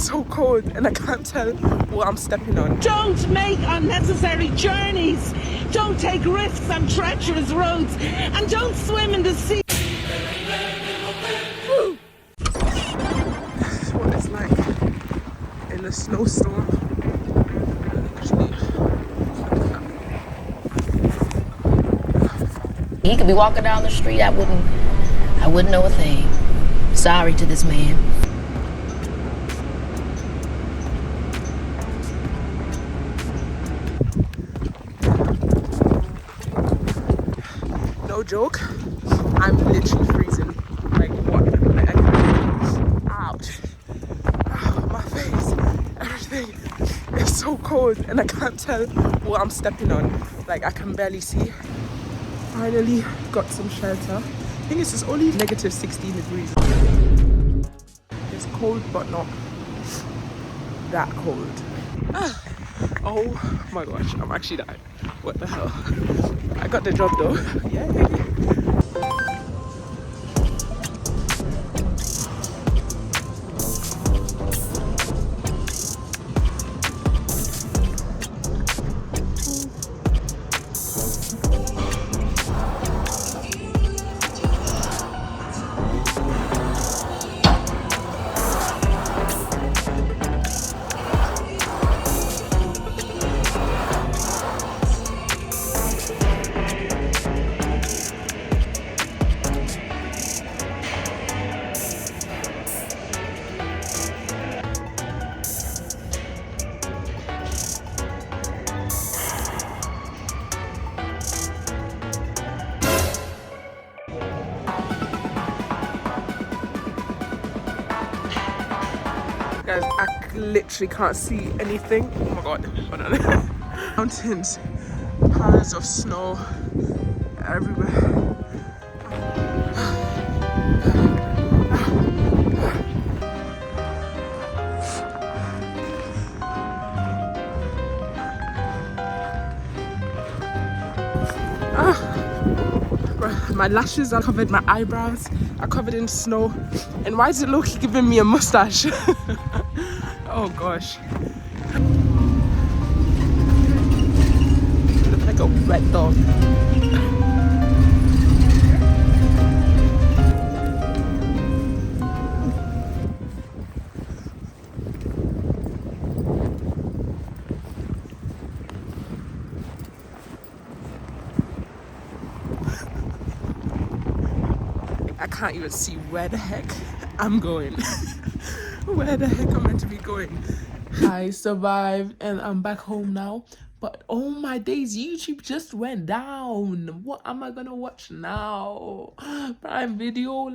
so cold and I can't tell what I'm stepping on. Don't make unnecessary journeys. Don't take risks on treacherous roads. And don't swim in the sea. What it's like in a snowstorm. He could be walking down the street, I wouldn't know a thing. Sorry to this man. No joke, I'm literally freezing. Like what? Like, ouch. My face, everything is so cold and I can't tell what I'm stepping on. Like I can barely see. Finally got some shelter. I think it's just only negative 16 degrees. It's cold but not that cold. Oh my gosh, I'm actually dying. What the hell? I got the job though. Yay! Guys, I literally can't see anything. Oh my god, hold on. Mountains, piles of snow everywhere. My lashes are covered, my eyebrows are covered in snow. And why is it Loki giving me a mustache? Oh gosh. I look like a wet dog. I can't even see where the heck I'm going. Where the heck am I meant to be going? I survived and I'm back home now. But oh my days, YouTube just went down. What am I gonna watch now? Prime Video.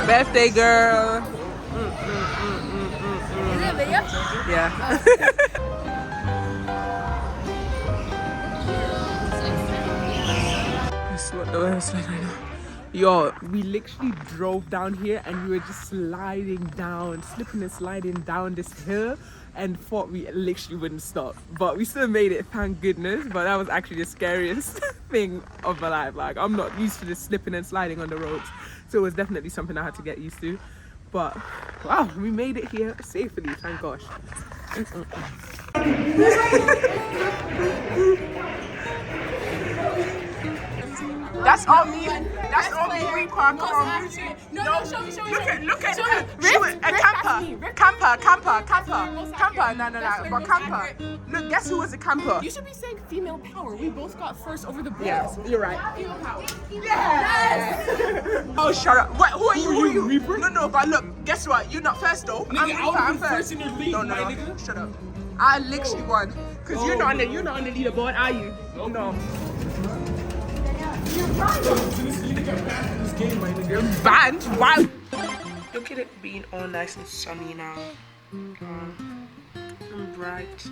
Birthday girl. Is it a video? Yeah. That's what the weather's like right now. Yo, we literally drove down here and we were just sliding down, slipping and sliding down this hill and thought we literally wouldn't stop. But we still made it, thank goodness. But that was actually the scariest thing of my life. Like, I'm not used to this slipping and sliding on the roads. So it was definitely something I had to get used to. But wow, we made it here safely, thank gosh. That's all me. That's all me. We park on music. No, show me. Look at Show her. me. She was a Riff, camper. Camper. No. But camper. Look, guess who was a camper? You should be saying female power. We both got first over the boys. Yes, you're right. Female power. Yes. Oh, shut up. What? Who are you? Reaper? No. But look, guess what? You're not first though. Nigga, I would've I'm been first in your league, No. my nigga. Shut up. I literally won. Cause you're not on the leaderboard, are you? No. You're banned? Why? Look at it being all nice and sunny now. And bright.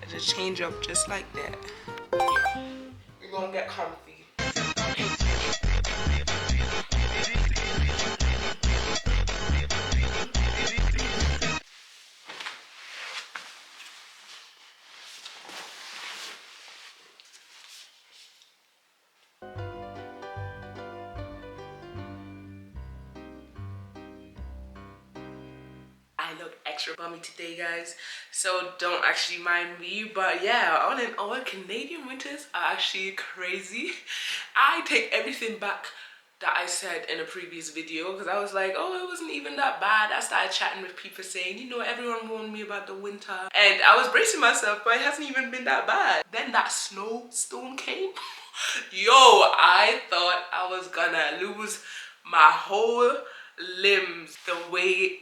It'll change up just like that. We're gonna get comfy. I look extra bummy today, guys, so don't actually mind me. But yeah, all in all, Canadian winters are actually crazy. I take everything back that I said in a previous video, because I was like, oh, it wasn't even that bad. I started chatting with people saying, you know, everyone warned me about the winter, and I was bracing myself, but it hasn't even been that bad. Then that snowstorm came. Yo, I thought I was gonna lose my whole limbs. The way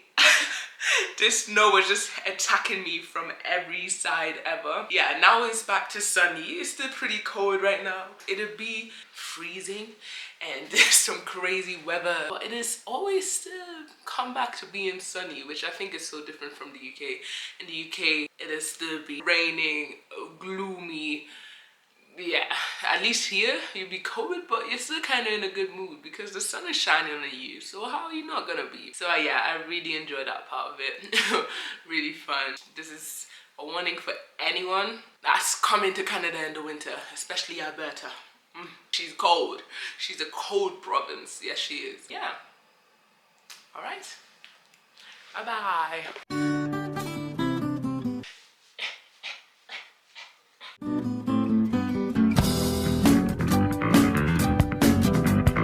this snow was just attacking me from every side ever. Yeah, now it's back to sunny. It's still pretty cold right now. It'll be freezing and there's some crazy weather, but it is always still come back to being sunny, which I think is so different from the UK. In the UK, it'll still be raining, gloomy. Yeah, at least here you'll be cold, but you're still kind of in a good mood because the sun is shining on you, so how are you not gonna be? So yeah, I really enjoyed that part of it. Really fun. This is a warning for anyone that's coming to Canada in the winter, especially Alberta. She's cold. She's a cold province. Yes, she is. Yeah. All right. Bye-bye.